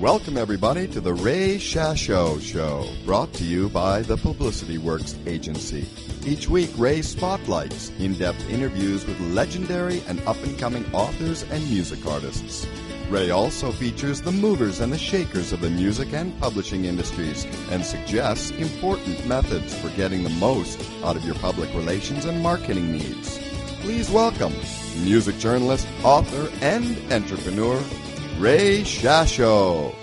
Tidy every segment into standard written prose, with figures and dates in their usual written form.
Welcome, everybody, to the Ray Shasho Show, brought to you by the Publicity Works Agency. Each week, Ray spotlights in-depth interviews with legendary and up-and-coming authors and music artists. Ray also features the movers and the shakers of the music and publishing industries and suggests important methods for getting the most out of your public relations and marketing needs. Please welcome music journalist, author, and entrepreneur, Ray Shasho.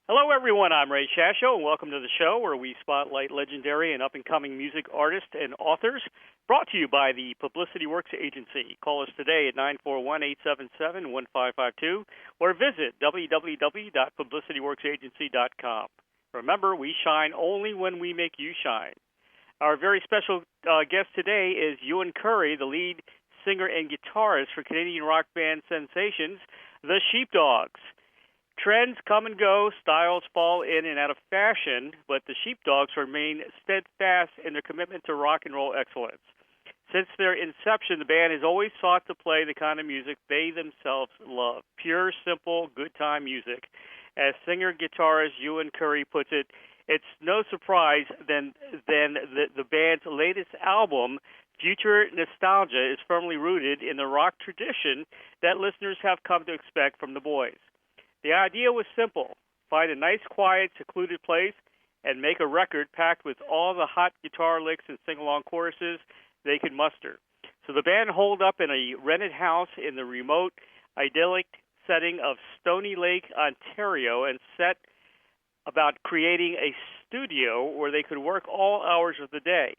Hello, everyone. I'm Ray Shasho, and welcome to the show where we spotlight legendary and up-and-coming music artists and authors, brought to you by the Publicity Works Agency. Call us today at 941-877-1552 or visit www.publicityworksagency.com. Remember, we shine only when we make you shine. Our very special guest today is Ewan Currie, the lead singer and guitarist for Canadian rock band sensations, the Sheepdogs. Trends come and go, styles fall in and out of fashion, but the Sheepdogs remain steadfast in their commitment to rock and roll excellence. Since their inception, the band has always sought to play the kind of music they themselves love, pure, simple, good-time music. As singer-guitarist Ewan Currie puts it, it's no surprise then the band's latest album, Future Nostalgia, is firmly rooted in the rock tradition that listeners have come to expect from the boys. The idea was simple: find a nice, quiet, secluded place and make a record packed with all the hot guitar licks and sing-along choruses they could muster. So the band holed up in a rented house in the remote, idyllic setting of Stony Lake, Ontario, and set about creating a studio where they could work all hours of the day.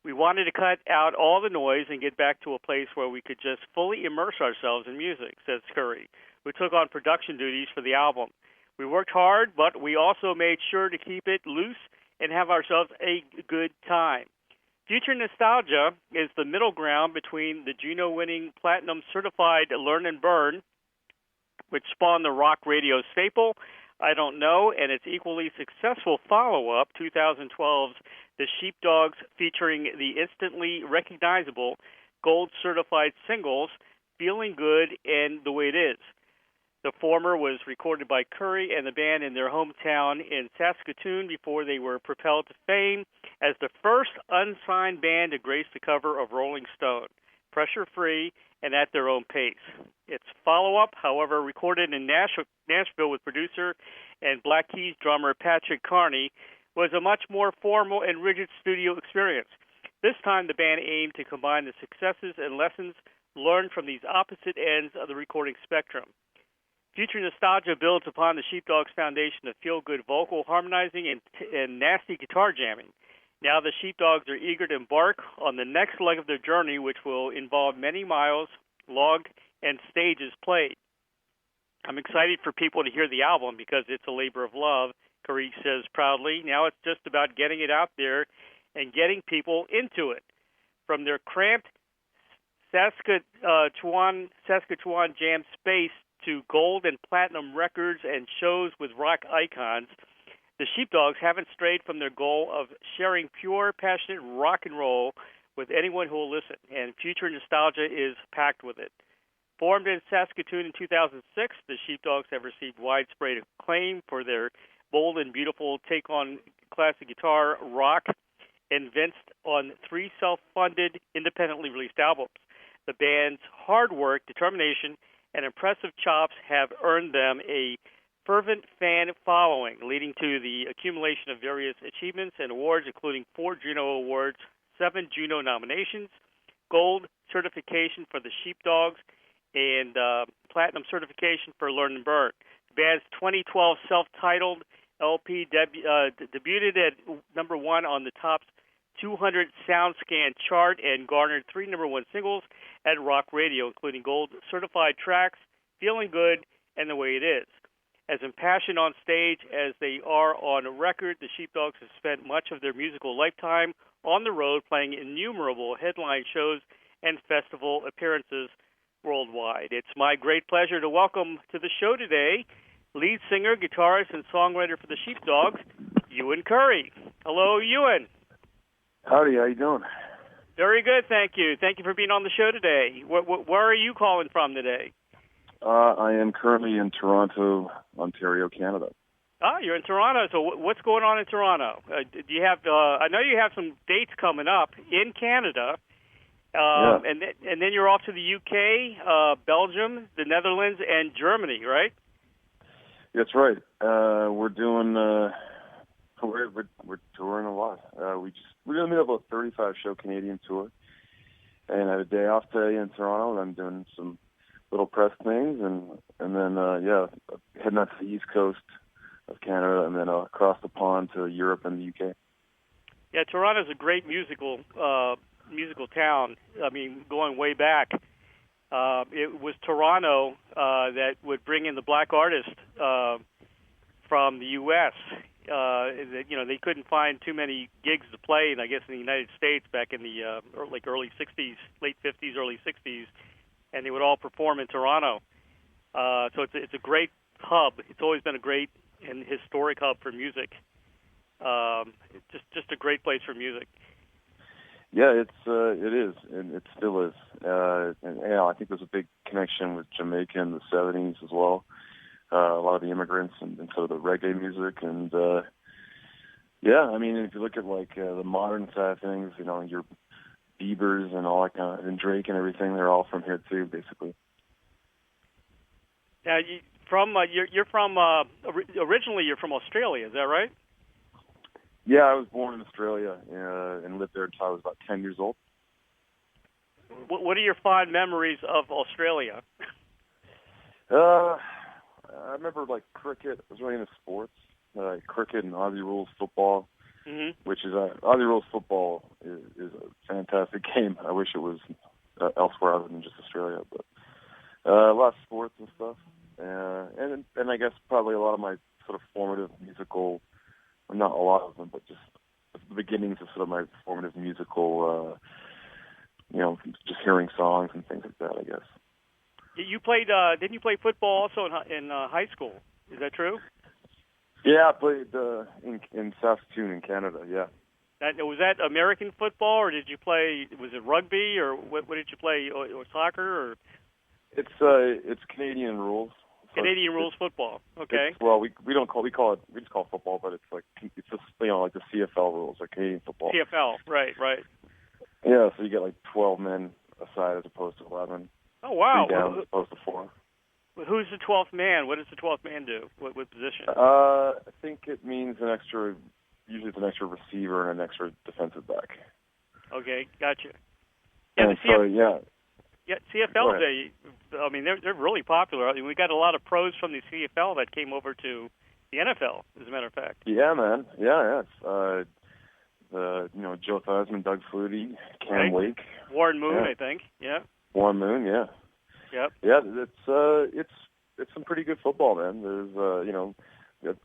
We wanted to cut out all the noise and get back to a place where we could just fully immerse ourselves in music, says Currie, who took on production duties for the album. We worked hard, but we also made sure to keep it loose and have ourselves a good time. Future Nostalgia is the middle ground between the JUNO-winning Platinum-certified Learn and Burn, which spawned the rock radio staple, I Don't Know, and its equally successful follow-up, 2012's The Sheepdogs, featuring the instantly recognizable gold-certified singles, Feeling Good and The Way It Is. The former was recorded by Currie and the band in their hometown in Saskatoon before they were propelled to fame as the first unsigned band to grace the cover of Rolling Stone, pressure-free and at their own pace. Its follow-up, however, recorded in Nashville with producer and Black Keys drummer Patrick Carney, was a much more formal and rigid studio experience. This time, the band aimed to combine the successes and lessons learned from these opposite ends of the recording spectrum. Future Nostalgia builds upon the Sheepdogs' foundation of feel-good vocal harmonizing and nasty guitar jamming. Now the Sheepdogs are eager to embark on the next leg of their journey, which will involve many miles logged and stages played. I'm excited for people to hear the album because it's a labor of love, Currie says proudly. Now it's just about getting it out there and getting people into it. From their cramped Saskatchewan jam space to gold and platinum records and shows with rock icons, the Sheepdogs haven't strayed from their goal of sharing pure, passionate rock and roll with anyone who will listen, and Future Nostalgia is packed with it. Formed in Saskatoon in 2006, the Sheepdogs have received widespread acclaim for their bold and beautiful take on classic guitar rock, evinced on 3 self-funded, independently released albums. The band's hard work, determination, and impressive chops have earned them a fervent fan following, leading to the accumulation of various achievements and awards, including 4 JUNO awards, 7 JUNO nominations, gold certification for the Sheepdogs, and platinum certification for Learn and Burn. The band's 2012 self-titled LP debuted at number 1 on the Top's 200 SoundScan chart and garnered 3 number 1 singles at rock radio, including gold certified tracks, Feeling Good, and The Way It Is. As impassioned on stage as they are on record, the Sheepdogs have spent much of their musical lifetime on the road playing innumerable headline shows and festival appearances worldwide. It's my great pleasure to welcome to the show today lead singer, guitarist, and songwriter for the Sheepdogs, Ewan Currie. Hello, Ewan. Howdy, how you doing? Very good, thank you. Thank you for being on the show today. Where are you calling from today? I am currently in Toronto, Ontario, Canada. Ah, you're in Toronto. So what's going on in Toronto? Do you have? I know you have some dates coming up in Canada, and then you're off to the UK, Belgium, the Netherlands, and Germany, right? That's right. We're doing. We're touring a lot. We're in the middle of a 35-show Canadian tour, and I have a day off today in Toronto, and I'm doing some little press things, and then heading out to the East Coast of Canada, and then across the pond to Europe and the UK. Yeah, Toronto's a great musical town. I mean, going way back, it was Toronto that would bring in the black artists from the U.S. They couldn't find too many gigs to play, and I guess in the United States back in the early '60s, late '50s, early '60s, and they would all perform in Toronto. So it's a great hub. It's always been a great and historic hub for music. Just a great place for music. Yeah, it is, and it still is. And I think there's a big connection with Jamaica in the '70s as well. A lot of the immigrants and sort of the reggae music, and I mean, if you look at like the modern side of things, your Biebers and all that kind of, and Drake and everything, they're all from here too, basically. Now, originally you're from Australia, is that right? Yeah, I was born in Australia and lived there until I was about 10 years old. What are your fond memories of Australia? I remember like cricket. I was really into sports, cricket and Aussie rules football, which is Aussie rules football is a fantastic game. I wish it was elsewhere other than just Australia, but a lot of sports and stuff, and I guess probably a lot of my sort of formative musical, well, not a lot of them, but just the beginnings of sort of my formative musical, just hearing songs and things like that, I guess. You played? Didn't you play football also in high school? Is that true? Yeah, I played in Saskatoon in Canada. Yeah. Was that American football, or did you play? Was it rugby, or what did you play? Or soccer, or? It's Canadian rules. So Canadian rules football. Okay. Well, we just call it football, but it's just like the CFL rules, like Canadian football. CFL, right. Yeah, so you get like 12 men aside as opposed to 11. Oh, wow. 3 down as opposed to 4. Who's the 12th man? What does the 12th man do? What position? I think it means usually it's an extra receiver and an extra defensive back. Okay, gotcha. Yeah, Yeah, CFL Day. I mean, they're really popular. I mean, we got a lot of pros from the CFL that came over to the NFL, as a matter of fact. Yeah, man. Yeah. Joe Theismann, Doug Flutie, Cam Wake, Warren Moon, I think. Yeah. Warren Moon, yeah. Yep. Yeah, it's some pretty good football, man. There's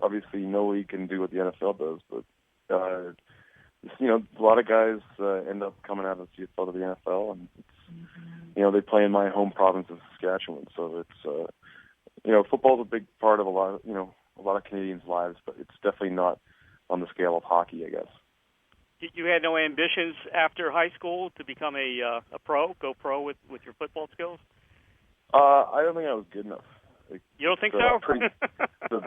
obviously no league can do what the NFL does, but a lot of guys end up coming out of the CFL to the NFL, and they play in my home province of Saskatchewan, so it's football's a big part of a lot of Canadians' lives, but it's definitely not on the scale of hockey, I guess. You had no ambitions after high school to become a pro, go pro with your football skills? I don't think I was good enough. You don't think so?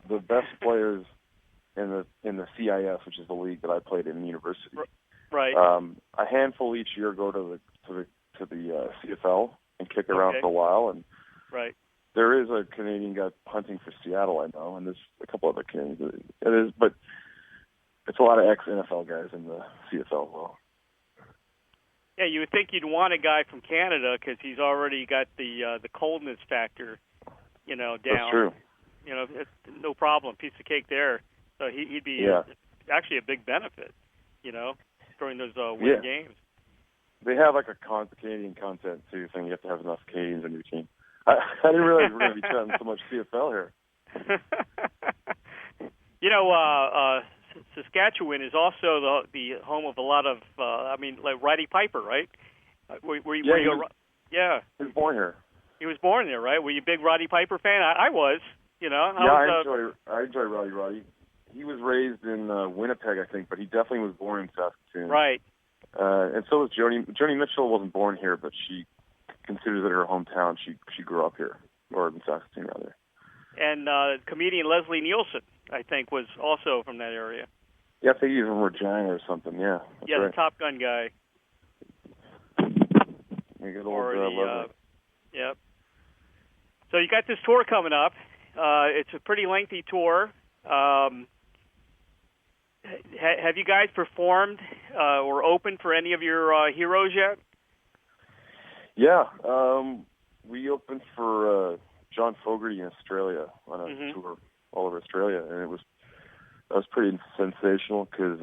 The best players in the CIS, which is the league that I played in university. Right. A handful each year go to the CFL and kick around for a while, and there is a Canadian guy hunting for Seattle, I know, and there's a couple other Canadians. It is, but it's a lot of ex-NFL guys in the CFL as well. Yeah, you would think you'd want a guy from Canada because he's already got the coldness factor, down. That's true. It's no problem, piece of cake there. So he'd be actually a big benefit, during those winter games. They have like a Canadian content too, saying you have to have enough Canadians on your team. I didn't realize we were going to be chatting so much CFL here. Saskatchewan is also the home of a lot of, like Roddy Piper, right? He was born here. He was born there, right? Were you a big Roddy Piper fan? I was, I enjoy Roddy. He was raised in Winnipeg, I think, but he definitely was born in Saskatoon. Right. And so was Joni. Joni Mitchell wasn't born here, but she considers it her hometown. She grew up here, or in Saskatoon rather. And comedian Leslie Nielsen, I think, was also from that area. Yeah, I think he's from Regina or something. Yeah. Yeah, right. The Top Gun guy. Good old Leslie. Yep. So you got this tour coming up. It's a pretty lengthy tour. Have you guys performed or opened for any of your heroes yet? Yeah, we opened for John Fogerty in Australia on a tour all over Australia, and that was pretty sensational because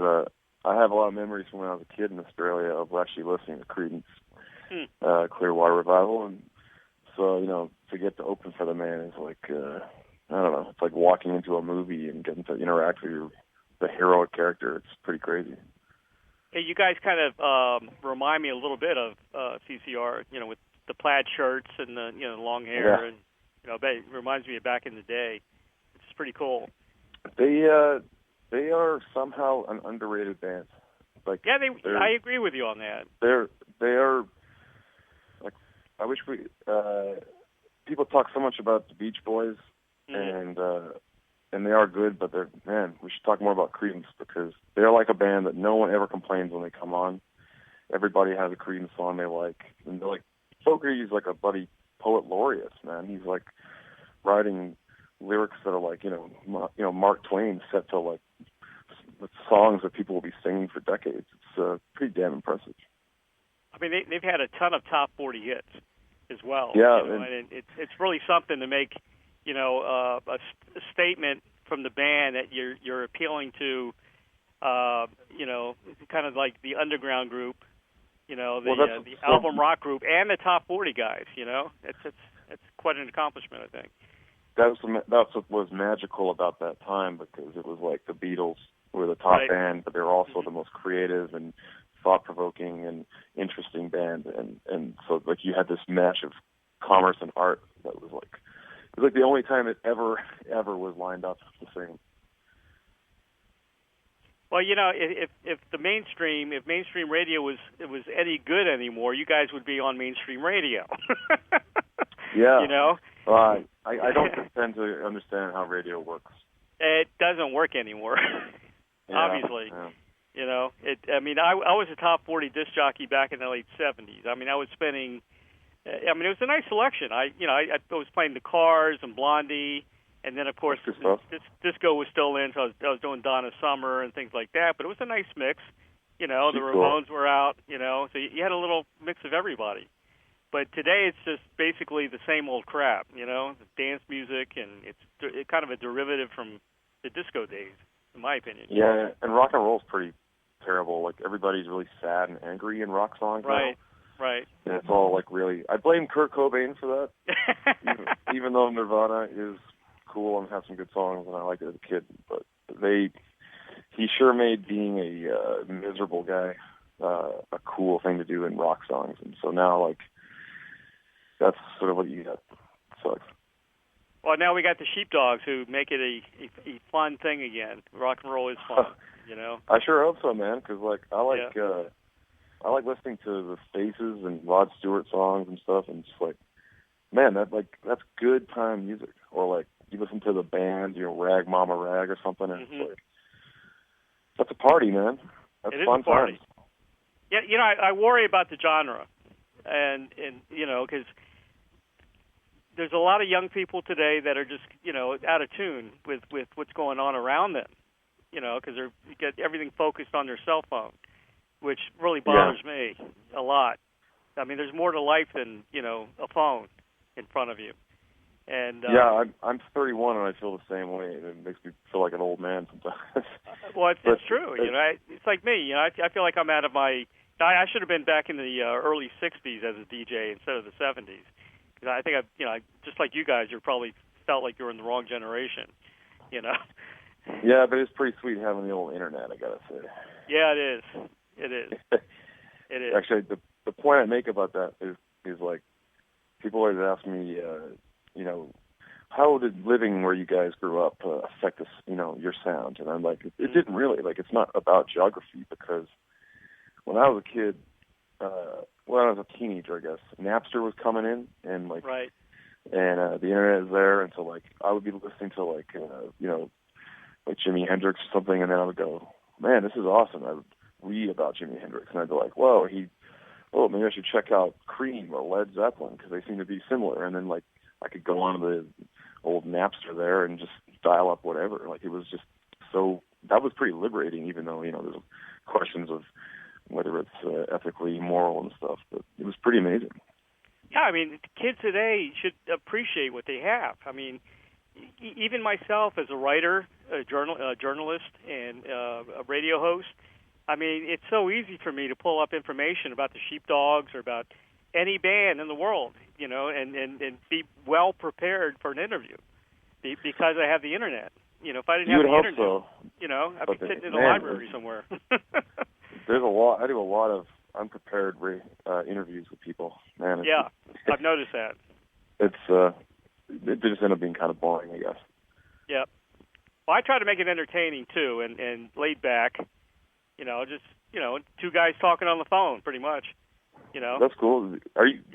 I have a lot of memories from when I was a kid in Australia of actually listening to Creedence Clearwater Revival, and so to get to open for the man is like I don't know, it's like walking into a movie and getting to interact with the heroic character. It's pretty crazy. Hey, you guys kind of remind me a little bit of CCR, with the plaid shirts and the long hair, and it reminds me of back in the day. It's pretty cool. They are somehow an underrated band. Like I agree with you on that. They are like, I wish people talk so much about the Beach Boys, and they are good, but we should talk more about Creedence because they're like a band that no one ever complains when they come on. Everybody has a Creedence song they like, and they're like, Fogerty's like a buddy poet laureate, man. He's like writing lyrics that are like, Mark Twain set to like songs that people will be singing for decades. It's pretty damn impressive. I mean, they've had a ton of top 40 hits as well. Yeah, and it's really something to make, a statement from the band that you're appealing to, kind of like the underground group, the album rock group and the top 40 guys. It's quite an accomplishment, I think. That's what was magical about that time because it was like the Beatles were the top band, but they were also the most creative and thought-provoking and interesting band, and so like you had this mesh of commerce and art that was like it was like the only time it ever was lined up the same. Well, if mainstream radio was any good anymore, you guys would be on mainstream radio. Yeah. Well, I don't pretend to understand how radio works. It doesn't work anymore. Obviously. Yeah. I was a top 40 disc jockey back in the late 70s. I was spending. It was a nice selection. I was playing the Cars and Blondie, and then of course disco was still in, so I was doing Donna Summer and things like that. But it was a nice mix. The Ramones were out. So you had a little mix of everybody. But today it's just basically the same old crap. The dance music, and it's kind of a derivative from the disco days, in my opinion. Yeah, and rock and roll's pretty terrible. Like everybody's really sad and angry in rock songs now. Right. And it's all like really. I blame Kurt Cobain for that. even though Nirvana is cool and has some good songs, and I liked it as a kid, but he sure made being a miserable guy a cool thing to do in rock songs, and so now like that's sort of what you get. It sucks. Well, now we got the Sheepdogs who make it a fun thing again. Rock and roll is fun, I sure hope so, man. Because like I like listening to the Faces and Rod Stewart songs and stuff, and just like, man, that's good time music. Or like you listen to the band, Rag Mama Rag or something, and it's like that's a party, man. That's fun party. Times. Yeah, I worry about the genre, and because there's a lot of young people today that are just, out of tune with what's going on around them, because you get everything focused on their cell phone, which really bothers me a lot. I mean, there's more to life than, a phone in front of you. And I'm 31 and I feel the same way. It makes me feel like an old man sometimes. Well, it's true. It's like me. I feel like I'm out of my. I should have been back in the early '60s as a DJ instead of the '70s. I think just like you guys, you probably felt like you were in the wrong generation, Yeah, but it's pretty sweet having the old internet, I gotta say. Yeah, it is. It is. Actually, the point I make about that is like, people always ask me, how did living where you guys grew up affect us, your sound? And I'm like, it didn't really. Like, it's not about geography, because when I was a kid, when I was a teenager, I guess, Napster was coming in, and like, right. and the internet is there, and so like I would be listening to like like Jimi Hendrix or something, and then I would go, man, this is awesome. I would read about Jimi Hendrix, and I'd be like, whoa, maybe I should check out Cream or Led Zeppelin because they seem to be similar. And then like I could go on to the old Napster there and just dial up whatever. Like it was just that was pretty liberating, even though there's questions of whether it's ethically moral and stuff, but it was pretty amazing. Yeah, I mean, kids today should appreciate what they have. I mean, even myself as a writer, a journalist, and a radio host, I mean, it's so easy for me to pull up information about the Sheepdogs or about any band in the world, and be well prepared for an interview because I have the internet. If I didn't have the internet, I'd be sitting in a library somewhere. There's a lot. I do a lot of unprepared interviews with people. Man, yeah, I've noticed that. It just ended up being kind of boring, I guess. Yeah. Well, I try to make it entertaining too, and laid back. Just two guys talking on the phone, pretty much. That's cool. Do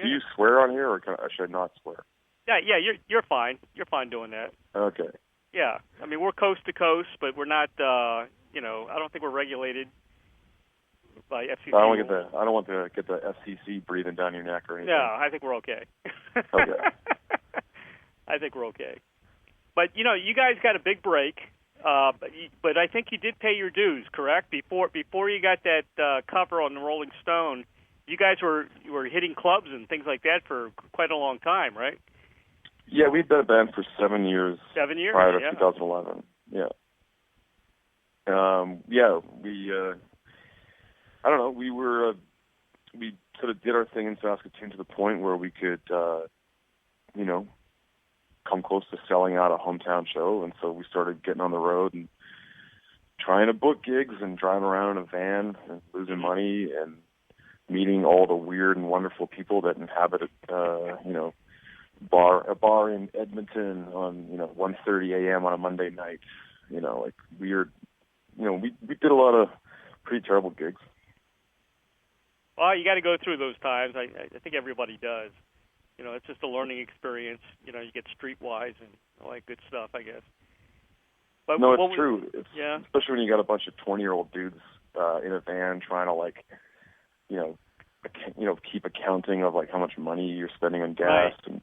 you swear on here, or should I not swear? Yeah. You're fine. You're fine doing that. Okay. Yeah. I mean, we're coast to coast, but we're not. I don't think we're regulated by FCC. I don't want to get the FCC breathing down your neck or anything. No, I think we're okay. Okay. I think we're okay. But you guys got a big break. But I think you did pay your dues, correct? Before you got that cover on the Rolling Stone, you guys were hitting clubs and things like that for quite a long time, right? Yeah, we've been a band for 7 years. 7 years, prior to 2011. Yeah. We. I don't know. We sort of did our thing in Saskatoon to the point where we could, come close to selling out a hometown show, and so we started getting on the road and trying to book gigs and driving around in a van and losing money and meeting all the weird and wonderful people that inhabit a bar in Edmonton on 1:30 a.m. on a Monday night. Like weird. We did a lot of pretty terrible gigs. Well, you got to go through those times. I think everybody does. It's just a learning experience. You get streetwise and all that good stuff, I guess. But no, it's true. Especially when you got a bunch of 20-year-old dudes in a van trying to, keep accounting of like how much money you're spending on gas and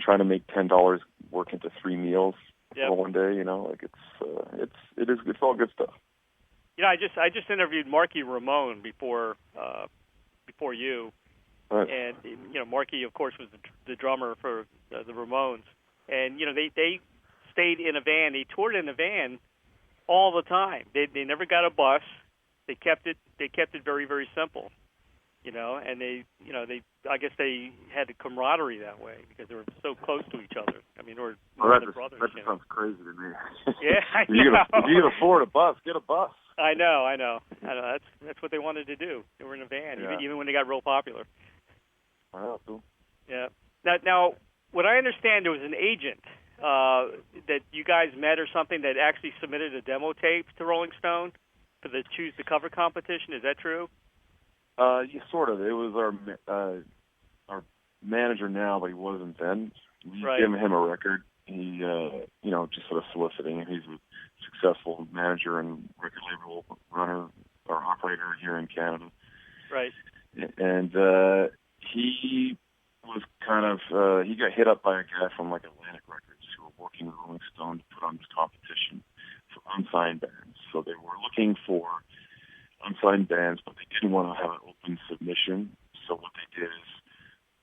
trying to make $10 work into 3 meals for one day. It's all good stuff. I just interviewed Marky Ramone before you. Right. And Marky, of course, was the drummer for the Ramones, and they stayed in a van. They toured in a van all the time. They never got a bus. They kept it very, very simple, And I guess they had the camaraderie that way because they were so close to each other. I mean, or brothers. That just sounds crazy to me. Yeah, I know. If you can afford a bus, get a bus. I know. That's what they wanted to do. They were in a van, even when they got real popular. Wow, cool. Yeah. Now, what I understand, there was an agent that you guys met or something that actually submitted a demo tape to Rolling Stone for the Choose the Cover competition. Is that true? Yeah, sort of. It was our manager now, but he wasn't then. We gave him a record. He, just sort of soliciting. He's a successful manager and record label runner or operator here in Canada. Right. And he was kind of, he got hit up by a guy from like Atlantic Records who were working with Rolling Stone to put on this competition for unsigned bands. So they were looking for unsigned bands, but they didn't want to have an open submission. So what they did is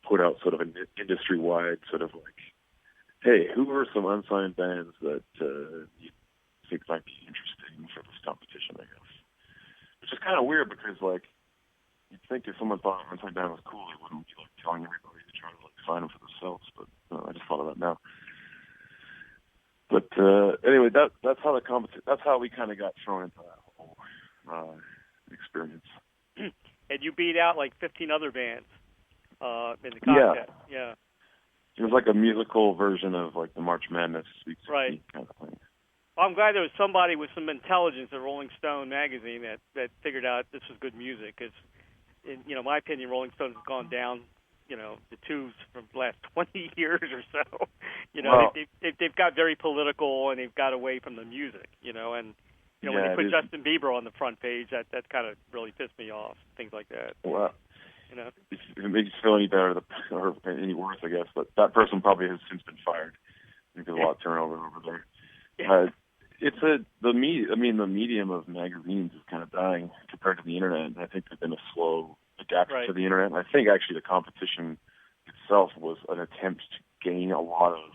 put out sort of an industry-wide sort of like, hey, who are some unsigned bands that you think might be interesting for this competition, I guess. Which is kind of weird because, like, you'd think if someone thought an unsigned band was cool, they wouldn't be, like, telling everybody to try to, like, find them for themselves. But I just thought of that now. But anyway, that's how that's how we kind of got thrown into that whole experience. And you beat out, like, 15 other bands in the contest. Yeah. It was like a musical version of like the March Madness Sweet 16 kind of thing. Well, I'm glad there was somebody with some intelligence at Rolling Stone magazine that figured out this was good music. Because in my opinion, Rolling Stones has gone down, the tubes from the last 20 years or so. They've got very political, and they've got away from the music, and when they put Justin Bieber on the front page, that kind of really pissed me off, things like that. Well, if it makes you feel any better or any worse, I guess, but that person probably has since been fired. There's a lot of turnover over there. Yeah. The medium of magazines is kind of dying compared to the internet, and I think they've been a slow adapter to the internet. And I think actually the competition itself was an attempt to gain a lot of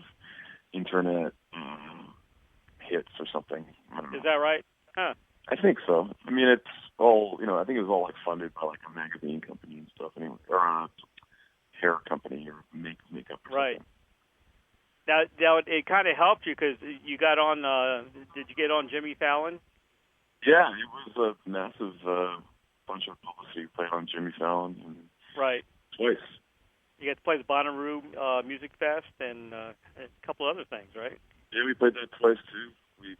internet hits or something. I don't know. Is that right? Huh. I think so. I mean, it's all, I think it was all like funded by like a magazine company and stuff anyway, or a hair company or makeup or something. Now it kind of helped you because you got on, did you get on Jimmy Fallon? Yeah, it was a massive bunch of publicity. Played on Jimmy Fallon. And twice. You got to play the Bonnaroo Music Fest and a couple other things, right? Yeah, we played that twice too. We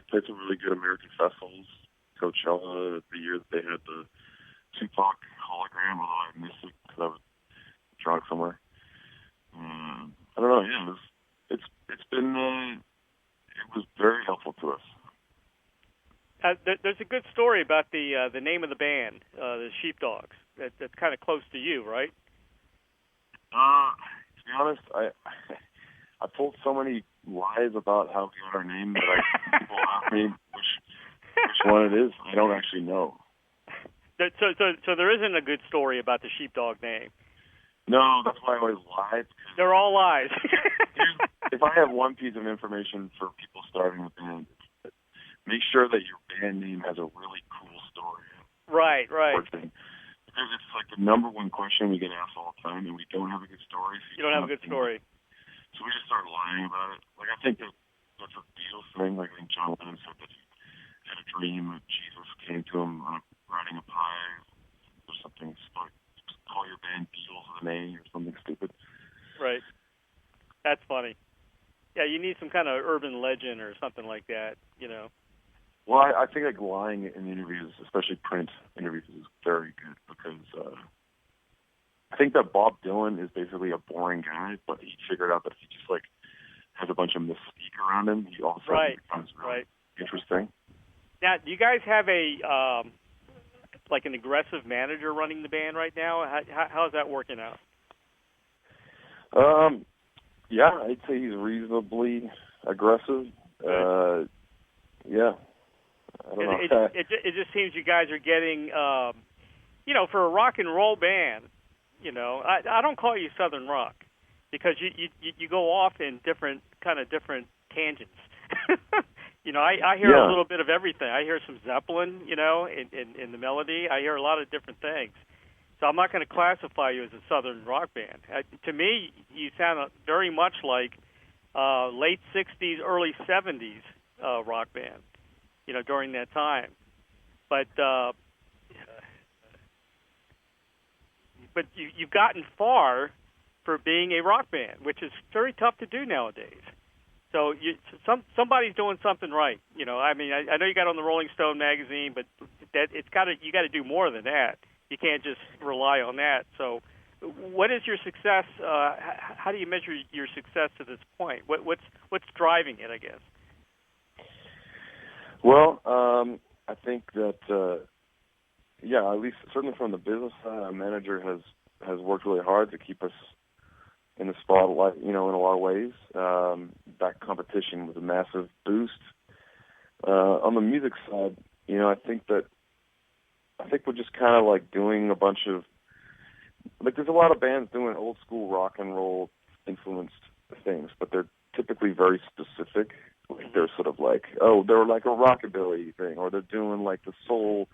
played some really good American festivals. Coachella, the year that they had the Tupac hologram, although I missed it because I was drunk somewhere. I don't know. Yeah, it's been it was very helpful to us. There's a good story about the name of the band, the Sheepdogs. That's kind of close to you, right? To be honest, I told so many lies about how we got our name that people ask me which one it is. I don't actually know. So there isn't a good story about the Sheepdog name. No, that's why I always lie. They're all lies. If I have one piece of information for people starting a band, make sure that your band name has a really cool story. Right. Because it's like the number one question we get asked all the time, and we don't have a good story. So you don't have a good story. So we just start lying about it. Like, I think that's a Beatles thing. Like, I think John Lennon said that he had a dream that Jesus came to him riding a pie or something. So just call your band Beatles with an A or something stupid. Right. That's funny. Yeah, you need some kind of urban legend or something like that, Well, I think like lying in interviews, especially print interviews, is very good because I think that Bob Dylan is basically a boring guy, but he figured out that if he just like has a bunch of mystique around him, he also becomes really interesting. Now, do you guys have a like an aggressive manager running the band right now? How's that working out? Yeah, I'd say he's reasonably aggressive. Yeah. I don't know. It just seems you guys are getting, for a rock and roll band, I don't call you Southern rock because you go off in different tangents. I hear a little bit of everything. I hear some Zeppelin, in the melody. I hear a lot of different things. So I'm not going to classify you as a Southern rock band. To me, you sound very much like late 60s, early 70s rock band, during that time. But you've gotten far for being a rock band, which is very tough to do nowadays. So somebody's doing something right. I know you got on the Rolling Stone magazine, but you got to do more than that. You can't just rely on that. So what is your success? How do you measure your success to this point? What's driving it, I guess? Well, I think that, at least certainly from the business side, our manager has worked really hard to keep us in the spotlight, in a lot of ways. That competition was a massive boost. On the music side, I think we're just kind of like doing a bunch of, like, there's a lot of bands doing old school rock and roll influenced things, but they're typically very specific. Like, they're sort of like, they're like a rockabilly thing, or they're doing like the soul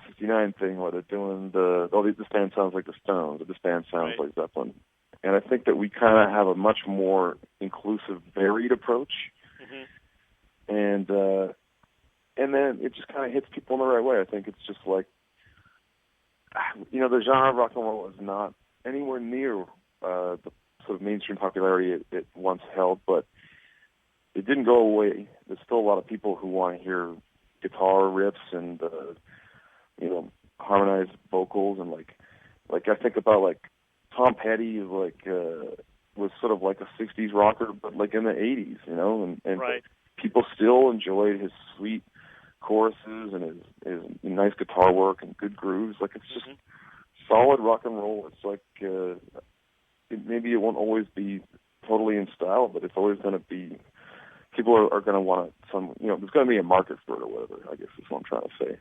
69 thing, or they're doing this band sounds like the Stones, or this band sounds like Zeppelin. And I think that we kind of have a much more inclusive, varied approach. Mm-hmm. And then it just kind of hits people in the right way. I think it's just like, the genre of rock and roll is not anywhere near the sort of mainstream popularity it once held, but it didn't go away. There's still a lot of people who want to hear guitar riffs and, harmonized vocals, and like I think about like Tom Petty is like was sort of like a '60s rocker, but like in the '80s, you know, and right. people still enjoyed his sweet choruses and his nice guitar work and good grooves. Like it's just solid rock and roll. It's like maybe it won't always be totally in style, but it's always going to be. People are going to want some. You know, there's going to be a market for it or whatever. I guess is what I'm trying to say.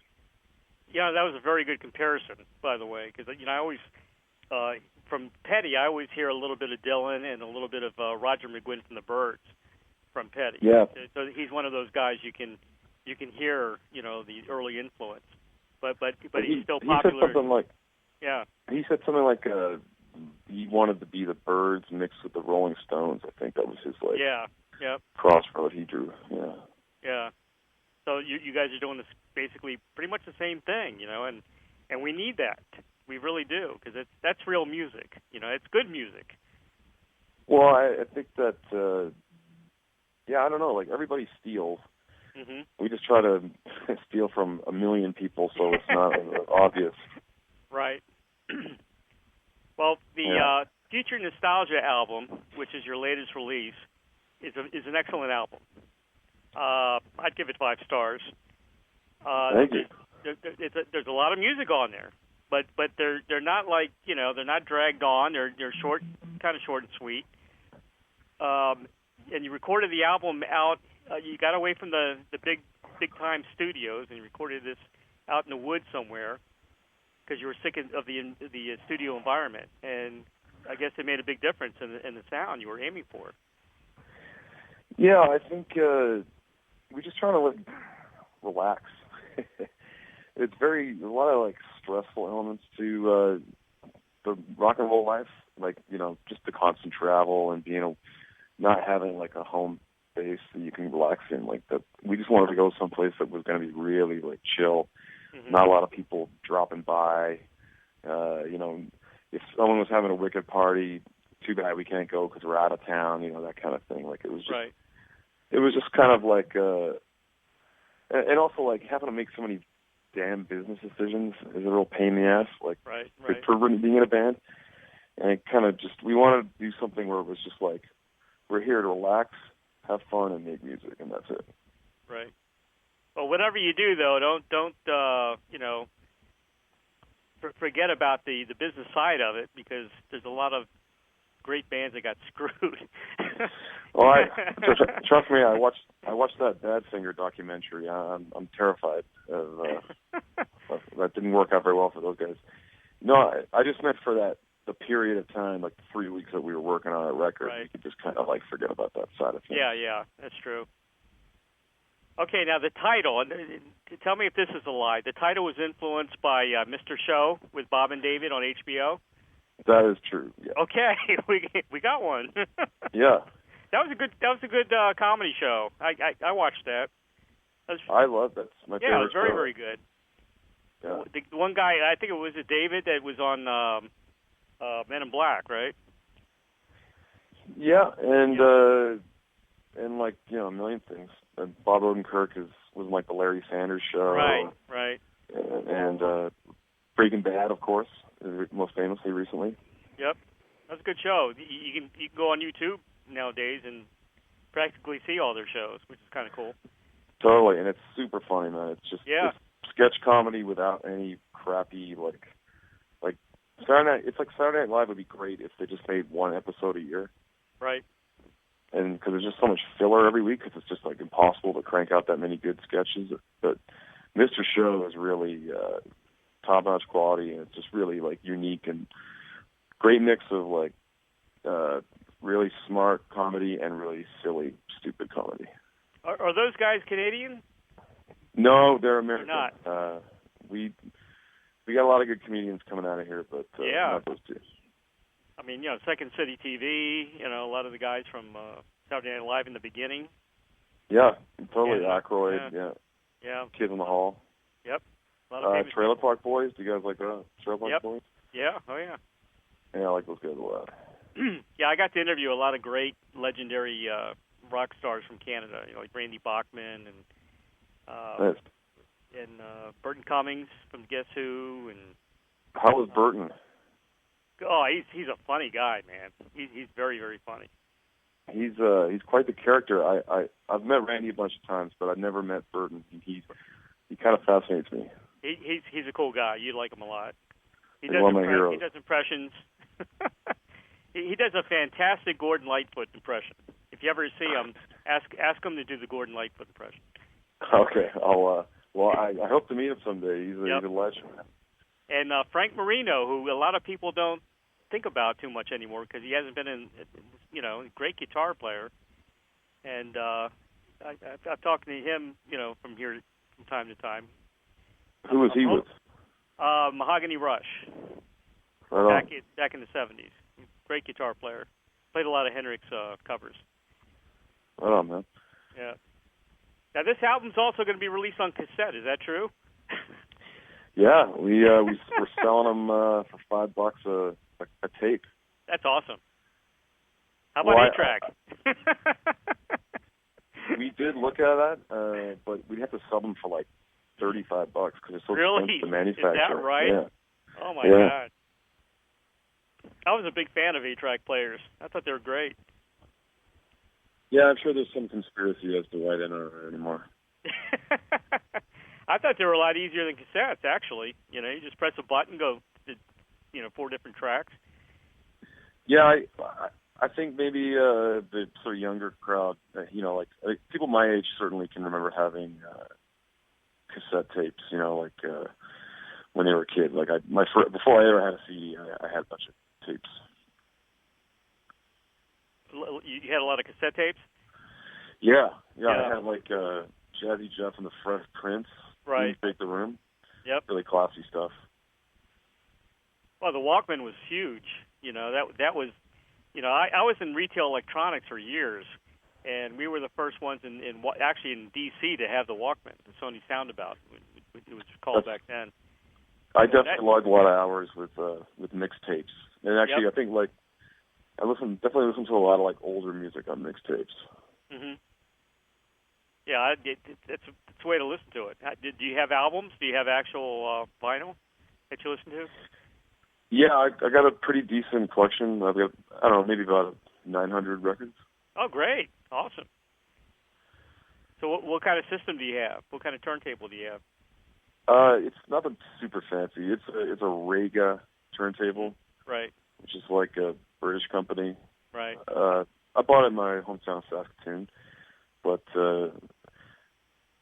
Yeah, that was a very good comparison, by the way, because I always from Petty, I always hear a little bit of Dylan and a little bit of Roger McGuinn from the Byrds from Petty. Yeah. So he's one of those guys you can hear, you know, the early influence, but he's still popular. He said something like, yeah. He said something like he wanted to be the Byrds mixed with the Rolling Stones. I think that was his like crossroad he drew. Yeah. Yeah. So you guys are doing this basically pretty much the same thing, you know, and we need that. We really do, because that's real music. You know, it's good music. Well, I think that, I don't know, like everybody steals. Mm-hmm. We just try to steal from a million people so it's not obvious. Right. Well, the Future Nostalgia album, which is your latest release, is an excellent album. I'd give it 5 stars. Thank you. There's a lot of music on there, but they're not like, you know, they're not dragged on. They're short, kind of short and sweet. And you recorded the album out. You got away from the big time studios and you recorded this out in the woods somewhere because you were sick of the studio environment. And I guess it made a big difference in the sound you were aiming for. Yeah, I think we just trying to like relax. It's there's a lot of like stressful elements to the rock and roll life, like, you know, just the constant travel and not having like a home base that you can relax in. Like we just wanted to go someplace that was going to be really like chill, not a lot of people dropping by. You know, if someone was having a wicked party, too bad we can't go because we're out of town. You know, that kind of thing. Like it was just, it was just kind of like, and also like having to make so many damn business decisions is a real pain in the ass. Like for being in a band, and it kind of just we wanted to do something where it was just like we're here to relax, have fun, and make music, and that's it. Right. Well, whatever you do, though, don't you know, forget about the business side of it, because there's a lot of great bands that got screwed. Well, trust me, I watched that Badfinger documentary. I'm terrified of that didn't work out very well for those guys. No, I just meant for the period of time, like the 3 weeks that we were working on that record, we could just kind of like forget about that side of things. Yeah, that's true. Okay, now the title. Tell me if this is a lie. The title was influenced by Mr. Show with Bob and David on HBO. That is true. Yeah. Okay, we got one. Yeah. That was a good comedy show. I watched that. I love that. It's my favorite. Yeah, it was very, very good. Yeah. The one guy, I think it was David, that was on Men in Black, right? Yeah, and like, you know, a million things. Bob Odenkirk was like the Larry Sanders Show. Right. And Breaking Bad, of course, most famously recently. Yep, that's a good show. You can go on YouTube nowadays and practically see all their shows, which is kind of cool. Totally, and it's super funny, man. It's just it's sketch comedy without any crappy like Saturday Night. It's like Saturday Night Live would be great if they just made one episode a year. Right. And because there's just so much filler every week, because it's just like impossible to crank out that many good sketches. But Mr. Show is really top-notch quality, and it's just really like unique and great mix of like really smart comedy and really silly, stupid comedy. Are those guys Canadian? No, they're American. They're not. We got a lot of good comedians coming out of here, but not those two. I mean, you know, Second City TV, you know, a lot of the guys from Saturday Night Live in the beginning. Yeah, totally. Aykroyd, yeah. Kid in the Hall. Yep. A lot of Trailer Park Boys. Do you guys like that? Trailer Park Boys? Yeah. Oh, yeah. Yeah, I like those guys a lot. Yeah, I got to interview a lot of great, legendary rock stars from Canada. You know, like Randy Bachman and nice. Burton Cummings from Guess Who, and how was Burton? Oh, he's a funny guy, man. He's very, very funny. He's quite the character. I've met Randy a bunch of times, but I've never met Burton. He kind of fascinates me. He's a cool guy. You like him a lot. He He's one of my heroes. He does impressions. he does a fantastic Gordon Lightfoot impression. If you ever see him, ask him to do the Gordon Lightfoot impression. Okay, I hope to meet him someday. He's a legend. And Frank Marino, who a lot of people don't think about too much anymore because he hasn't been a great guitar player. And I've talked to him, from time to time. Who was he with? Mahogany Rush. Right back in the 70s. Great guitar player. Played a lot of Hendrix covers. Right on, man. Yeah. Now this album's also going to be released on cassette. Is that true? Yeah, we're selling them for $5 a tape. That's awesome. How about 8-track? We did look at that, but we'd have to sell them for like $35 because it's so expensive to manufacture. Is that right? Yeah. Oh my God. I was a big fan of 8-track players. I thought they were great. Yeah, I'm sure there's some conspiracy as to why they're not anymore. I thought they were a lot easier than cassettes, actually. You just press a button, go to, 4 different tracks. Yeah, I think maybe the sort of younger crowd, like people my age certainly can remember having cassette tapes, when they were kids. Like before I ever had a CD, I had a bunch of tapes. You had a lot of cassette tapes? Yeah. I had like Jazzy Jeff and the Fresh Prince. Right. Take the Room. Yep. Really classy stuff. Well, the Walkman was huge. That was, I was in retail electronics for years, and we were the first ones in D.C. to have the Walkman, the Sony Soundabout. It was called back then. I definitely logged a lot of hours with mixtapes, and actually, I think I definitely listen to a lot of older music on mixtapes. Mhm. Yeah, it's a way to listen to it. Do you have albums? Do you have actual vinyl that you listen to? Yeah, I got a pretty decent collection. I've got, I don't know, maybe about 900 records. Oh, great. Awesome. So what kind of system do you have? What kind of turntable do you have? It's nothing super fancy. It's a Rega turntable. Right. Which is like a British company. Right. I bought it in my hometown of Saskatoon. But I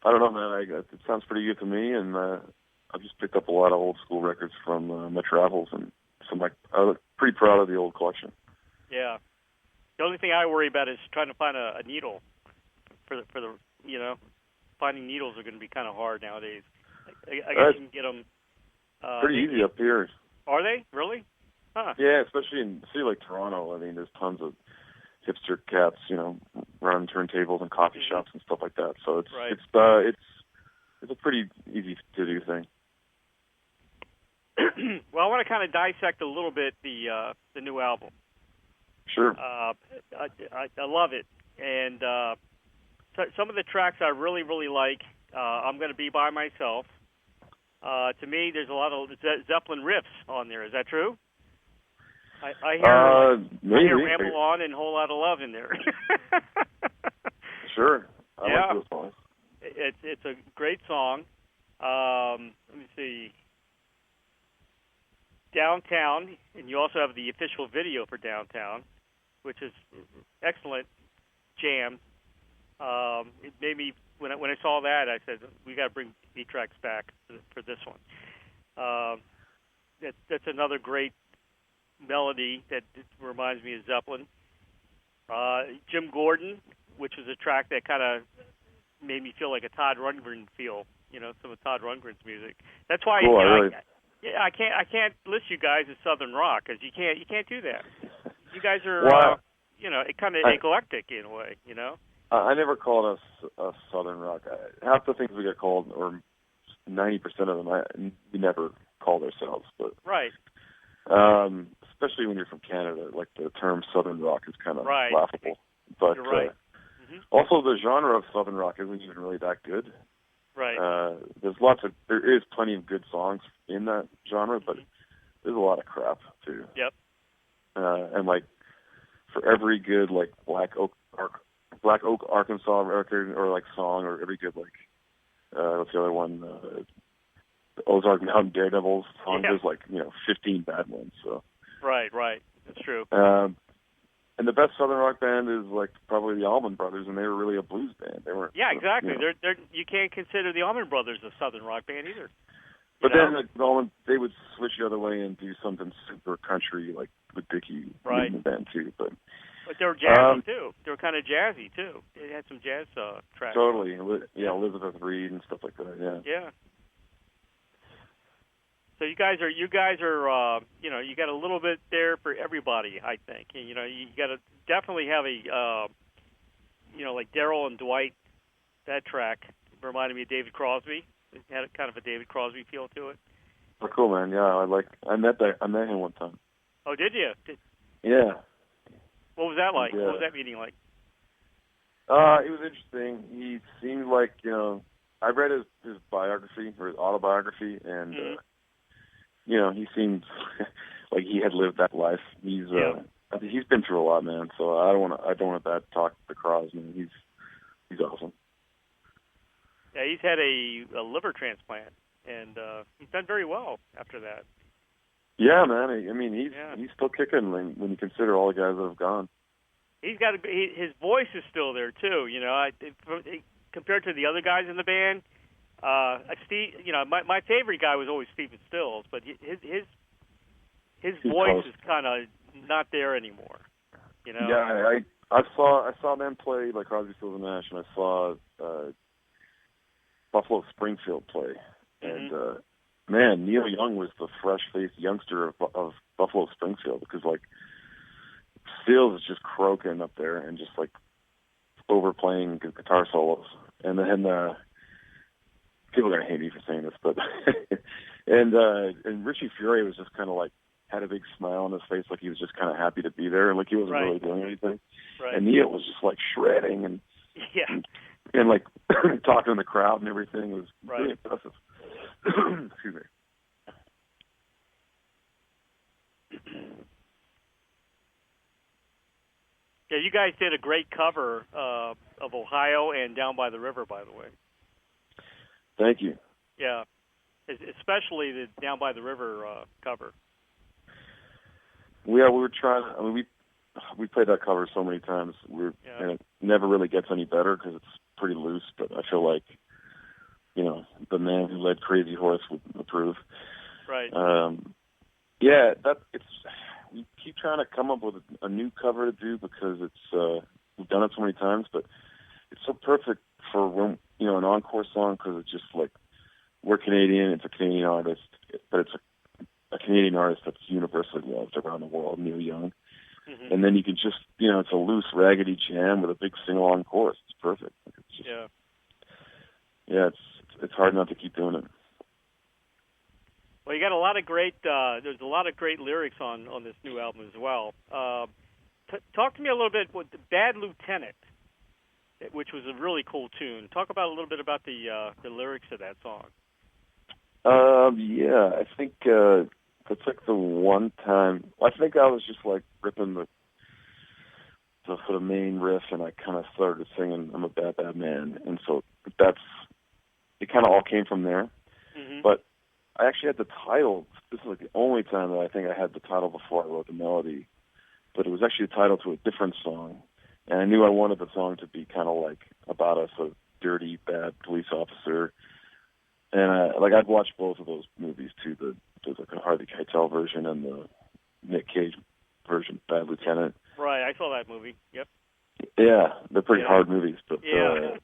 don't know, man. It sounds pretty good to me, and I've just picked up a lot of old school records from my travels, and I'm pretty proud of the old collection. Yeah. The only thing I worry about is trying to find a needle for the finding needles are going to be kind of hard nowadays. I guess you can get them. Pretty easy up here. Are they really? Huh. Yeah, especially in a city like Toronto. I mean, there's tons of hipster cats, running turntables and coffee shops and stuff like that. So it's a pretty easy to do thing. Well, I want to kind of dissect a little bit the new album. Sure. I love it, and some of the tracks I really, really like. I'm going to be by myself. To me, there's a lot of Zeppelin riffs on there. Is that true? I hear Ramble On and Whole Lot of Love in there. Sure. I like those songs. It's a great song. Let me see. Downtown, and you also have the official video for Downtown, which is excellent jam. It made me, when I saw that, I said, we got to bring 8-tracks back for this one. That's another great melody that reminds me of Zeppelin. Jim Gordon, which was a track that kind of made me feel like a Todd Rundgren feel, some of Todd Rundgren's music. That's why I can't list you guys as Southern rock, because you can't do that. You guys are kind of eclectic in a way, I never called us Southern rock. Half the things we get called, or 90% of them, we never called ourselves. But right. Especially when you're from Canada, like the term Southern rock is kind of right. laughable. But you're right. Also, the genre of Southern rock isn't even really that good. Right. There is plenty of good songs in that genre, but there's a lot of crap too. Yep. And like for every good like Black Oak, Arkansas record or like song, or every good like what's the other one? The Ozark Mountain Daredevils song. There's like 15 bad ones. So. Right. That's true. And the best Southern rock band is like probably the Allman Brothers, and they were really a blues band. They weren't. Yeah, exactly. You can't consider the Allman Brothers a Southern rock band either. But then they would switch the other way and do something super country, like with Dickie in the band too. But they were jazzy too. They were kind of jazzy too. They had some jazz tracks. Totally. Yeah, Elizabeth Reed and stuff like that. Yeah. Yeah. So you guys are you got a little bit there for everybody, I think. And, you got to definitely have a like Daryl and Dwight. That track reminded me of David Crosby. It had kind of a David Crosby feel to it. Oh, cool, man. Yeah, I met him one time. Oh, did you? Yeah. What was that like? What was that meeting like? It was interesting. He seemed like I read his biography or his autobiography, and he seemed like he had lived that life. I think he's been through a lot, man. So I don't want to talk to Cross, man. He's awesome. Yeah, he's had a liver transplant, and he's done very well after that. Yeah, man. I mean, he's still kicking when you consider all the guys that have gone. He's got his voice is still there too. Compared to the other guys in the band, Steve. My favorite guy was always Stephen Stills, but his voice is kind of not there anymore. Yeah, I saw them play like Crosby, Stills and Nash, and I saw Buffalo Springfield play, and man, Neil Young was the fresh-faced youngster of Buffalo Springfield, because like Stills is just croaking up there and just like overplaying guitar solos, and then people are gonna hate me for saying this, but and Richie Furay was just kind of like had a big smile on his face, like he was just kind of happy to be there, like he wasn't really doing anything. Right. And Neil was just like shredding and like talking to the crowd and everything. It was really impressive. Excuse me. Yeah, you guys did a great cover of Ohio and Down by the River, by the way. Thank you. Yeah, especially the Down by the River cover. Yeah, we were trying. I mean, we played that cover so many times. And it never really gets any better because it's pretty loose. But I feel like, the man who led Crazy Horse would approve. Right. We keep trying to come up with a new cover to do, because it's we've done it so many times, but it's so perfect for when an encore song, because it's just like we're Canadian. It's a Canadian artist, but it's a Canadian artist that's universally loved around the world, Neil Young. Mm-hmm. And then you can just, it's a loose, raggedy jam with a big sing-along chorus. It's perfect. It's just, it's hard not to keep doing it. Well, you got a lot of great. There's a lot of great lyrics on this new album as well. Talk to me a little bit with the Bad Lieutenant, which was a really cool tune. Talk about a little bit about the lyrics of that song. I think that's like the one time. I think I was just like ripping the sort of main riff, and I kind of started singing "I'm a Bad Bad Man," and so it kind of all came from there. Mm-hmm. But I actually had the title. This is like the only time that I think I had the title before I wrote the melody. But it was actually a title to a different song, and I knew I wanted the song to be kind of like about a sort of dirty, bad police officer. And I'd watched both of those movies too. There's like a Harvey Keitel version and the Nick Cage version, Bad Lieutenant. Right, I saw that movie. Yep. Yeah, they're pretty hard movies, but I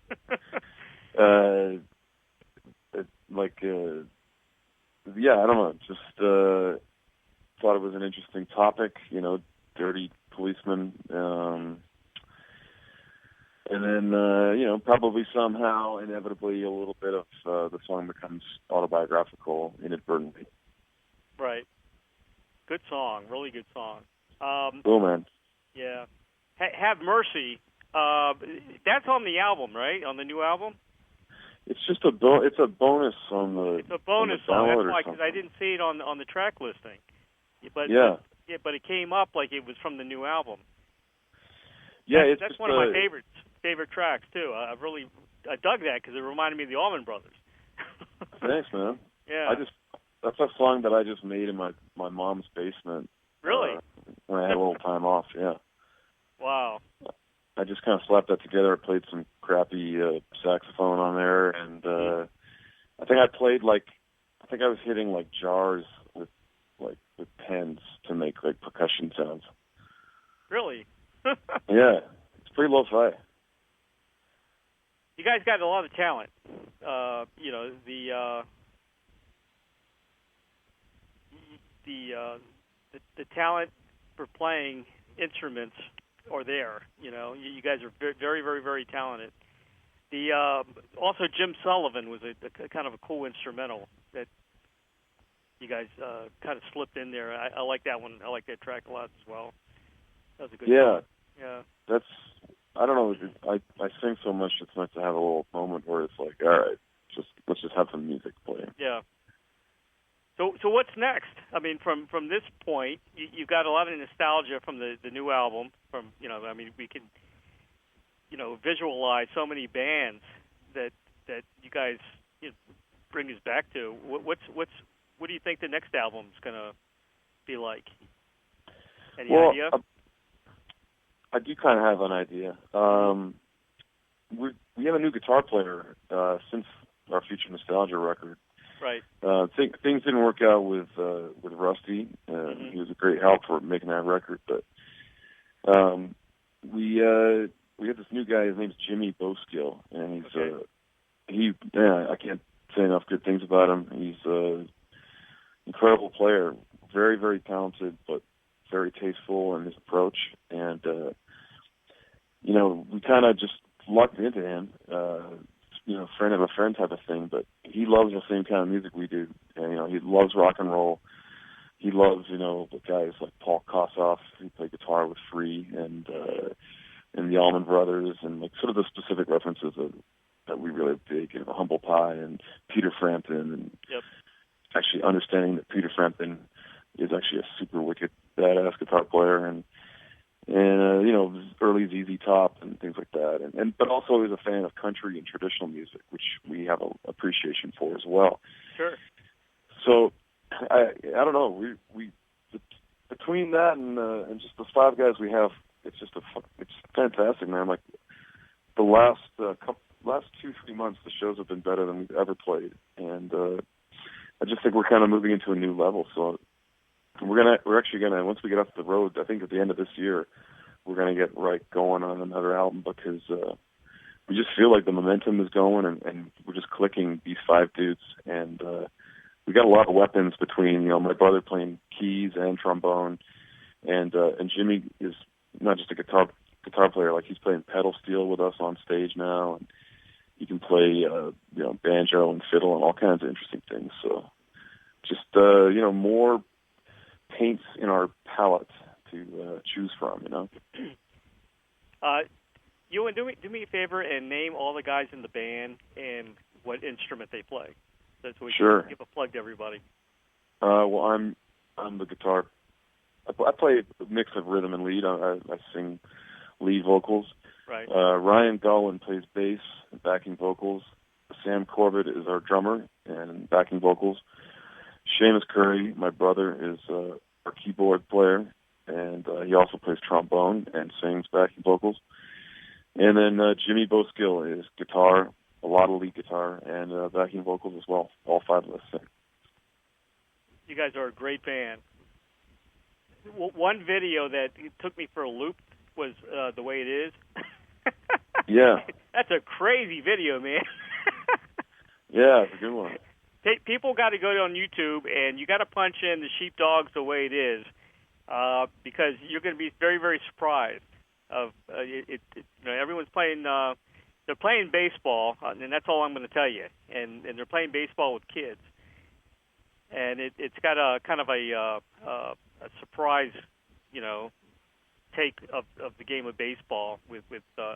don't know. Just thought it was an interesting topic. Dirty policeman. And then, probably somehow, inevitably, a little bit of the song becomes autobiographical inadvertently. Right. Good song. Really good song. Cool, man. Yeah. Have Mercy. That's on the album, right? On the new album? It's just it's a bonus on the. It's a bonus song. That's why, because I didn't see it on the track listing. But but it came up like it was from the new album. Yeah, that's one of my favorite tracks too. I dug that because it reminded me of the Allman Brothers. Thanks, man. Yeah. That's a song that I just made in my mom's basement. Really? When I had a little time off. Yeah. Wow. I just kind of slapped that together. I played some crappy saxophone on there, and I think I was hitting like jars with pens to make like percussion sounds. Really? Yeah, it's pretty lo-fi. You guys got a lot of talent. The talent for playing instruments are there. You guys are very, very, very talented. Also Jim Sullivan was a kind of a cool instrumental that you guys kind of slipped in there. I like that one. I like that track a lot as well. That was a good song. Yeah. That's, I don't know, I sing so much, it's nice to have a little moment where it's like, all right, let's just have some music playing. Yeah. So what's next? I mean, from this point, you've got a lot of nostalgia from the new album. We can, visualize so many bands that you guys bring us back to. What do you think the next album's gonna be like? Any idea? I do kind of have an idea. We have a new guitar player since our Future Nostalgia record. Right. Things didn't work out with Rusty. He was a great help for making that record, but we had this new guy. His name's Jimmy Boskill, and I can't say enough good things about him. He's an incredible player, very, very talented, but very tasteful in his approach, and we kind of just lucked into him. Friend of a friend type of thing, but he loves the same kind of music we do. And, he loves rock and roll. He loves, the guys like Paul Kossoff, who played guitar with Free, and the Allman Brothers, and like sort of the specific references that we really dig, Humble Pie and Peter Frampton, and actually understanding that Peter Frampton is actually a super wicked, badass guitar player, and early ZZ Top and things like that, but also is a fan of country and traditional music, which we have an appreciation for as well. Sure. So I don't know. We between that and just the five guys we have, it's fantastic, man. Like the last 2-3 months, the shows have been better than we've ever played, and I just think we're kind of moving into a new level. So we're actually gonna, once we get off the road, I think at the end of this year, we're gonna get right going on another album, because we just feel like the momentum is going, and we're just clicking, these five dudes, and we got a lot of weapons between my brother playing keys and trombone, and Jimmy is not just a guitar player, like he's playing pedal steel with us on stage now, and he can play banjo and fiddle and all kinds of interesting things. So just more paints in our palette to choose from, Ewan, do me a favor and name all the guys in the band and what instrument they play, so we can give a plug to everybody. Well, I'm the guitar. I play a mix of rhythm and lead. I sing lead vocals. Right. Ryan Gowan plays bass and backing vocals. Sam Corbett is our drummer and backing vocals. Seamus Currie, my brother, is our keyboard player, and he also plays trombone and sings backing vocals. And then Jimmy Boskill is guitar, a lot of lead guitar, and backing vocals as well. All five of us sing. You guys are a great band. One video that took me for a loop was The Way It Is. Yeah. That's a crazy video, man. Yeah, it's a good one. People got to go on YouTube, and you got to punch in the Sheepdogs The Way It Is, because you're going to be very, very surprised. Everyone's playing. They're playing baseball, and that's all I'm going to tell you. And they're playing baseball with kids, and it's got a kind of a surprise, take of the game of baseball with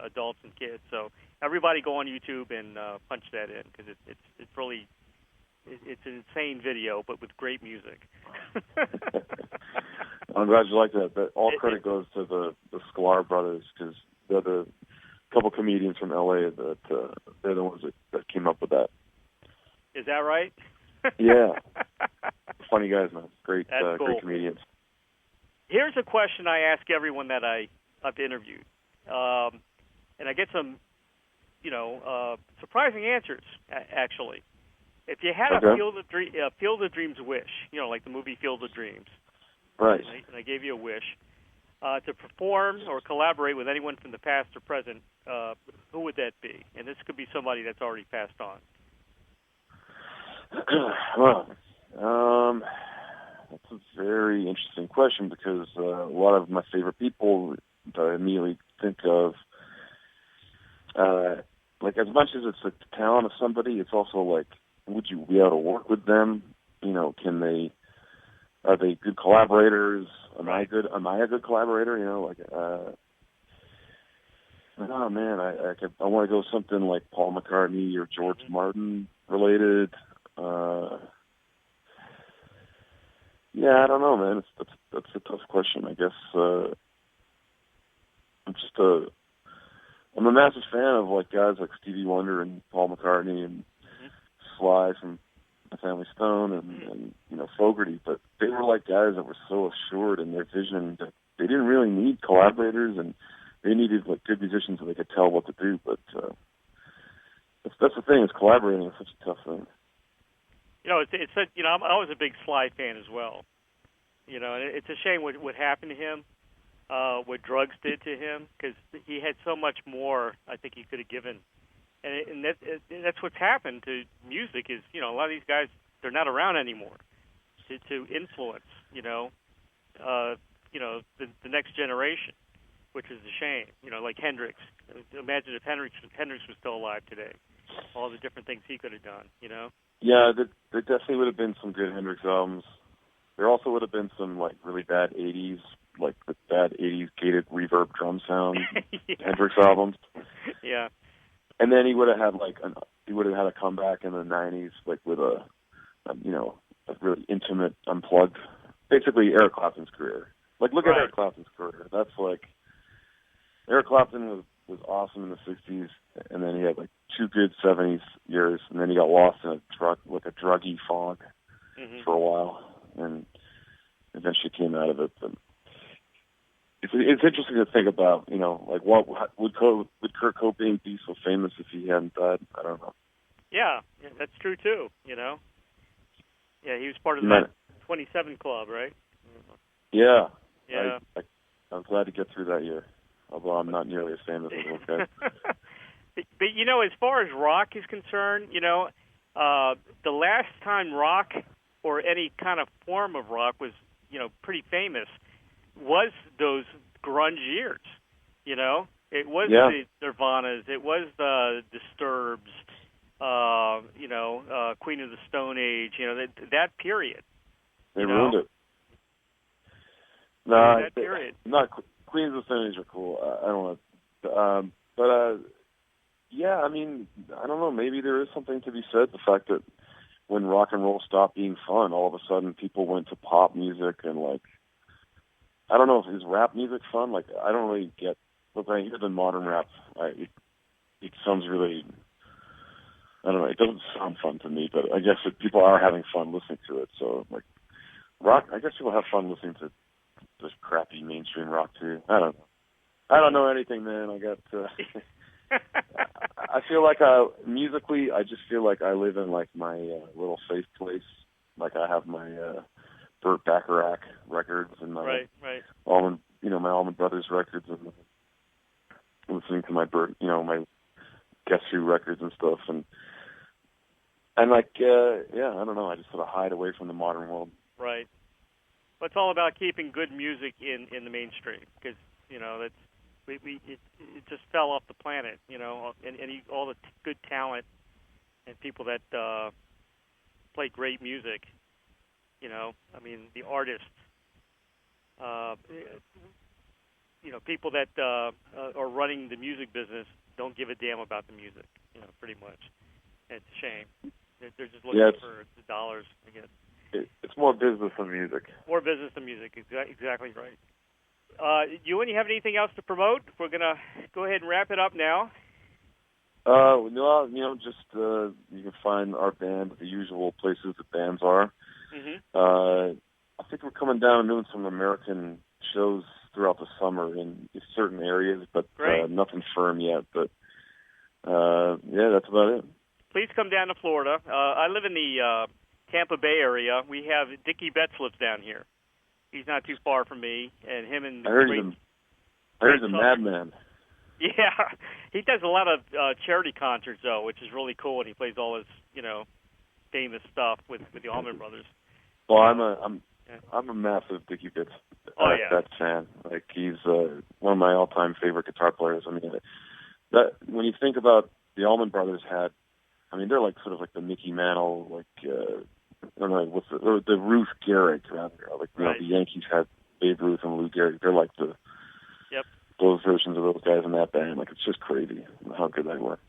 adults and kids. So everybody go on YouTube and punch that in, because it's really it's an insane video, but with great music. I'm glad you like that. But all credit goes to the Sklar brothers, because they're the couple comedians from LA that they're the ones that came up with that. Is that right? Yeah. Funny guys, man. Great, cool. Great comedians. Here's a question I ask everyone that I've interviewed, and I get some, surprising answers. Actually, if you had a Field of Dreams wish, like the movie Field of Dreams, right? And I gave you a wish to perform or collaborate with anyone from the past or present, who would that be? And this could be somebody that's already passed on. Well, that's a very interesting question, because a lot of my favorite people that I immediately think of, like, as much as it's the talent of somebody, it's also like, would you be able to work with them? Are they good collaborators? Am I a good collaborator? Oh man, I want to go something like Paul McCartney or George Martin related. Yeah, I don't know, man. That's a tough question. I guess I'm a massive fan of like guys like Stevie Wonder and Paul McCartney and Sly from The Family Stone and Fogerty, but they were like guys that were so assured in their vision that they didn't really need collaborators, and they needed like good musicians so they could tell what to do. But that's the thing, is collaborating is such a tough thing. I was a big Sly fan as well. And it's a shame what happened to him, what drugs did to him, because he had so much more I think he could have given. And that's what's happened to music is, a lot of these guys, they're not around anymore to influence, the next generation, which is a shame. Like Hendrix. Imagine if Hendrix was still alive today, all the different things he could have done, Yeah, there definitely would have been some good Hendrix albums. There also would have been some like really bad '80s, like the bad '80s gated reverb drum sound Hendrix albums. Yeah. And then he would have had a comeback in the '90s, like with a really intimate, unplugged, basically Eric Clapton's career. Like look at Eric Clapton's career. That's like Eric Clapton was awesome in the '60s, and then he had like 2 good '70s years, and then he got lost in a druggy fog for a while, and eventually came out of it. But it's interesting to think about, like what would Kurt Cobain be so famous if he hadn't died? I don't know. Yeah, that's true too. Yeah, he was part of that 27 Club, right? Yeah. Yeah. I'm glad to get through that year, although I'm not nearly as famous as those guys. But as far as rock is concerned, the last time rock or any kind of form of rock was, pretty famous was those grunge years. It was the Nirvanas, it was the Disturbs, Queen of the Stone Age. That period. They ruined it. No, that period. Not Queens of the Stone Age are cool. I don't know, but yeah, I mean, I don't know. Maybe there is something to be said. The fact that when rock and roll stopped being fun, all of a sudden people went to pop music and like, I don't know, is rap music fun? Like, I don't really get. Look, I hear the modern rap. It sounds really. I don't know. It doesn't sound fun to me, but I guess people are having fun listening to it. So like, rock. I guess people have fun listening to this crappy mainstream rock too. I don't know anything, man. I got. I feel like musically, I just feel like I live in like my little safe place. Like I have my Burt Bacharach records and my Allman Brothers records, and listening to my my Guess Who records and stuff, and like I don't know. I just sort of hide away from the modern world. Right. But it's all about keeping good music in the mainstream, because that's. It just fell off the planet, and all the good talent and people that play great music, I mean, the artists, people that are running the music business don't give a damn about the music, pretty much. And it's a shame. They're just looking for the dollars, I guess. It's more business than music. More business than music, exactly right. Ewan, you have anything else to promote? We're going to go ahead and wrap it up now. No, just you can find our band at the usual places that bands are. Mm-hmm. I think we're coming down and doing some American shows throughout the summer in certain areas, but nothing firm yet. But that's about it. Please come down to Florida. I live in the Tampa Bay area. We have Dickie Betts lives down here. He's not too far from me, and him and I heard he's a madman. Yeah, he does a lot of charity concerts though, which is really cool, and he plays all his famous stuff with the Allman Brothers. Well, I'm a massive Dickie Betts fan. Like, he's one of my all-time favorite guitar players. I mean, that when you think about the Allman Brothers they're like sort of like the Mickey Mantle, like I don't know the Ruth Gehrig around here. Like the Yankees had Babe Ruth and Lou Gehrig. They're like those versions of those guys in that band. Like, it's just crazy how good they were.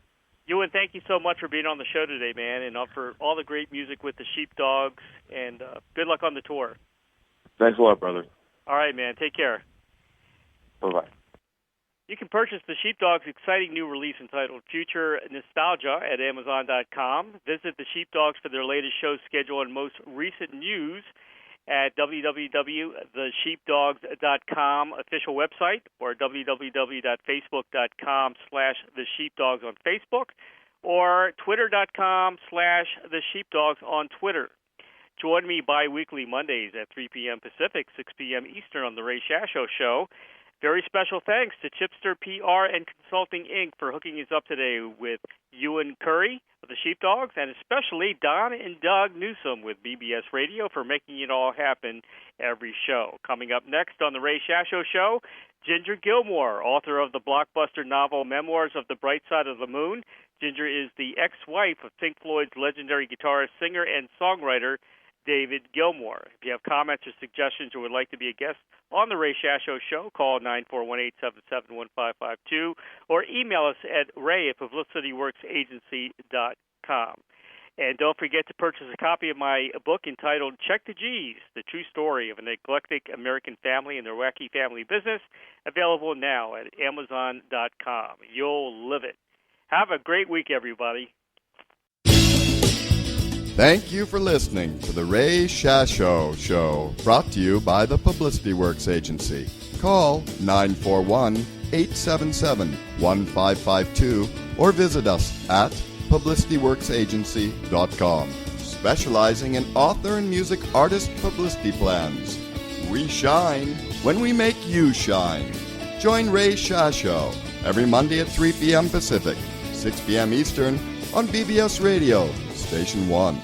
Ewan, thank you so much for being on the show today, man, and for all the great music with the Sheepdogs, and good luck on the tour. Thanks a lot, brother. All right, man. Take care. Bye-bye. You can purchase the Sheepdogs' exciting new release entitled Future Nostalgia at Amazon.com. Visit the Sheepdogs for their latest show schedule and most recent news at www.thesheepdogs.com official website, or www.facebook.com/thesheepdogs on Facebook, or twitter.com/thesheepdogs on Twitter. Join me bi-weekly Mondays at 3 p.m. Pacific, 6 p.m. Eastern on the Ray Shasho Show. Very special thanks to Chipster PR and Consulting, Inc. for hooking us up today with Ewan Currie of the Sheepdogs, and especially Don and Doug Newsom with BBS Radio for making it all happen every show. Coming up next on the Ray Shasho Show, Ginger Gilmore, author of the blockbuster novel Memoirs of the Bright Side of the Moon. Ginger is the ex-wife of Pink Floyd's legendary guitarist, singer, and songwriter David Gilmore. If you have comments or suggestions or would like to be a guest on the Ray Shasho Show, call 941-877-1552 or email us at ray@publicityworksagency.com. And don't forget to purchase a copy of my book entitled Check the G's, The True Story of an Eclectic American Family and Their Wacky Family Business, available now at Amazon.com. You'll live it. Have a great week, everybody. Thank you for listening to the Ray Shasho Show, brought to you by the Publicity Works Agency. Call 941-877-1552 or visit us at publicityworksagency.com, specializing in author and music artist publicity plans. We shine when we make you shine. Join Ray Shasho every Monday at 3 p.m. Pacific, 6 p.m. Eastern on BBS Radio, Station 1.